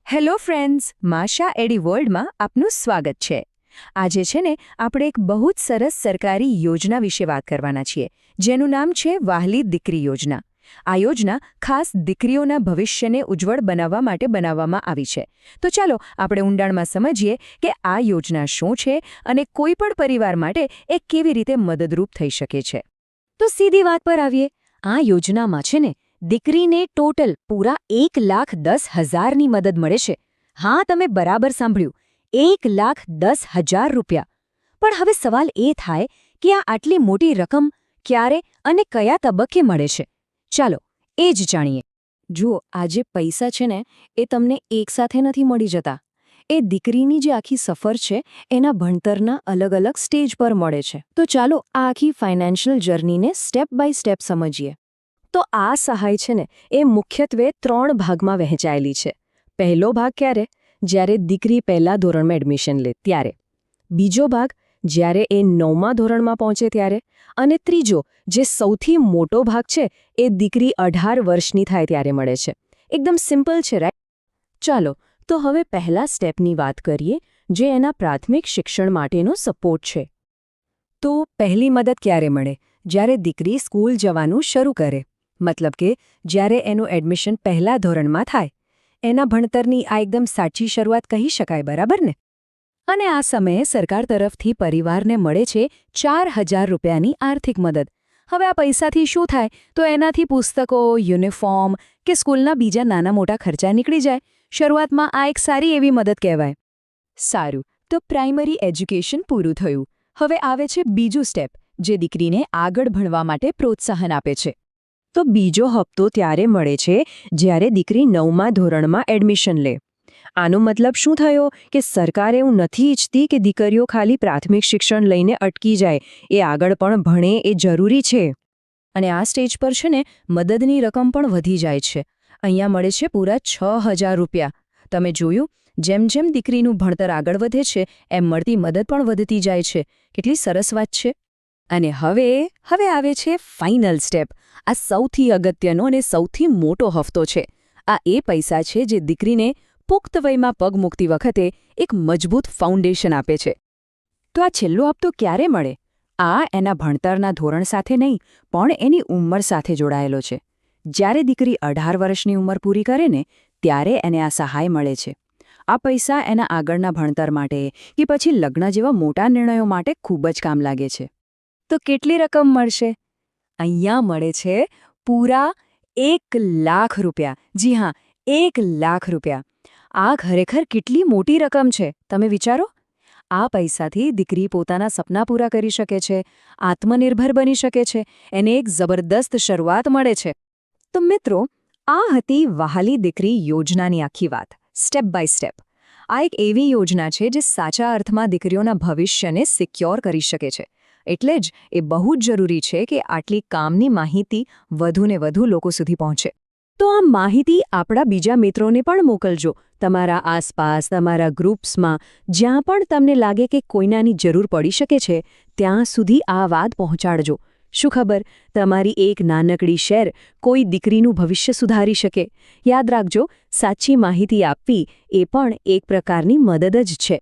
Hello friends, Masha એડી વર્લ્ડમાં આપનું સ્વાગત છે. આજે છે ને આપણે એક બહુ જ સરસ સરકારી યોજના વિશે વાત કરવાના છીએ, જેનું નામ છે વહાલી દીકરી યોજના. આ યોજના ખાસ દીકરીઓના ભવિષ્યને ઉજ્જવળ બનાવવા માટે બનાવવામાં આવી છે. તો ચાલો આપણે ઊંડાણમાં સમજીએ કે આ યોજના શું છે અને કોઈ પણ પરિવાર માટે એ કેવી રીતે મદદરૂપ થઈ શકે છે. તો સીધી વાત પર આવીએ. આ યોજનામાં છે ને દીકરીને ટોટલ પૂરા 1,10,000ની મદદ મળે છે. હા, તમે બરાબર સાંભળ્યું, 1,10,000 રૂપિયા. પણ હવે સવાલ એ થાય કે આ આટલી મોટી રકમ ક્યારે અને કયા તબક્કે મળે છે? ચાલો એ જ જાણીએ. જુઓ, આ જે પૈસા છે ને એ તમને એકસાથે નથી મળી જતા. એ દીકરીની જે આખી સફર છે એના ભણતરના અલગ અલગ સ્ટેજ પર મળે છે. તો ચાલો આ આખી ફાઇનાન્શિયલ જર્નીને સ્ટેપ બાય સ્ટેપ સમજીએ. તો આ સહાય છે ને એ મુખ્યત્વે 3 ભાગમાં વહેંચાયેલી છે. પહેલો ભાગ ક્યારે? જ્યારે દીકરી પહેલા ધોરણમાં એડમિશન લે ત્યારે. બીજો ભાગ જ્યારે એ 9મા ધોરણમાં પહોંચે ત્યારે. અને ત્રીજો, જે સૌથી મોટો ભાગ છે, એ દીકરી 18 વર્ષની થાય ત્યારે મળે છે. એકદમ સિમ્પલ છે, રાઈટ? ચાલો તો હવે પહેલા સ્ટેપની વાત કરીએ, જે એના પ્રાથમિક શિક્ષણ માટેનો સપોર્ટ છે. તો પહેલી મદદ ક્યારે મળે? જ્યારે દીકરી સ્કૂલ જવાનું શરૂ કરે. મતલબ કે જ્યારે એનું એડમિશન પહેલા ધોરણમાં થાય. એના ભણતરની આ એકદમ સાચી શરૂઆત કહી શકાય, બરાબર ને? અને આ સમયે સરકાર તરફથી પરિવારને મળે છે 4,000 રૂપિયાની આર્થિક મદદ. હવે આ પૈસાથી શું થાય? તો એનાથી પુસ્તકો, યુનિફોર્મ કે સ્કૂલના બીજા નાના મોટા ખર્ચા નીકળી જાય. શરૂઆતમાં આ એક સારી એવી મદદ કહેવાય. સારું, તો પ્રાઇમરી એજ્યુકેશન પૂરું થયું. હવે આવે છે બીજું સ્ટેપ, જે દીકરીને આગળ ભણવા માટે પ્રોત્સાહન આપે છે. તો બીજો હપ્તો ત્યારે મળે છે જ્યારે દીકરી 9મા ધોરણમાં એડમિશન લે. આનો મતલબ શું થયો? કે સરકાર એવું નથી ઈચ્છતી કે દીકરીઓ ખાલી પ્રાથમિક શિક્ષણ લઈને અટકી જાય. એ આગળ પણ ભણે એ જરૂરી છે. અને આ સ્ટેજ પર છે ને મદદની રકમ પણ વધી જાય છે. અહીંયા મળે છે પૂરા 6,000 રૂપિયા. તમે જોયું, જેમ જેમ દીકરીનું ભણતર આગળ વધે છે એમ મળતી મદદ પણ વધતી જાય છે. કેટલી સરસ વાત છે. અને હવે આવે છે ફાઇનલ સ્ટેપ. આ સૌથી અગત્યનો અને સૌથી મોટો હફતો છે. આ એ પૈસા છે જે દીકરીને પુખ્ત વયમાં પગ મૂકતી વખતે એક મજબૂત ફાઉન્ડેશન આપે છે. તો આ છેલ્લો હપ્તો ક્યારે મળે? આ એના ભણતરના ધોરણ સાથે નહીં, પણ એની ઉંમર સાથે જોડાયેલો છે. જ્યારે દીકરી 18 વર્ષની ઉંમર પૂરી કરે ને ત્યારે એને આ સહાય મળે છે. આ પૈસા એના આગળના ભણતર માટે કે પછી લગ્ન જેવા મોટા નિર્ણયો માટે ખૂબ જ કામ લાગે છે. તો કેટલી રકમ મળશે? અહીંયા મળે છે પૂરા 1,00,000 રૂપિયા. જી હા, 1,00,000 રૂપિયા. આ ખરેખર કેટલી મોટી રકમ છે, તમે વિચારો. આ પૈસાથી દીકરી પોતાના સપના પૂરા કરી શકે છે, આત્મનિર્ભર બની શકે છે, એને એક જબરદસ્ત શરૂઆત મળે છે. તો મિત્રો, આ હતી વહાલી દીકરી યોજનાની આખી વાત, સ્ટેપ બાય સ્ટેપ. આ એક એવી યોજના છે જે સાચા અર્થમાં દીકરીઓના ભવિષ્યને સિક્યોર કરી શકે છે. એટલે જ એ બહુ જ જરૂરી છે કે આટલી કામની માહિતી વધુને વધુ લોકો સુધી પહોંચે. તો આ માહિતી આપણા બીજા મિત્રોને પણ મોકલજો. તમારા આસપાસ, તમારા ગ્રુપ્સમાં, જ્યાં પણ તમને લાગે કે કોઈનાની જરૂર પડી શકે છે, ત્યાં સુધી આ વાત પહોંચાડજો. શું ખબર, તમારી એક નાનકડી શેર કોઈ દીકરીનું ભવિષ્ય સુધારી શકે. યાદ રાખજો, સાચી માહિતી આપવી એ પણ એક પ્રકારની મદદ જ છે.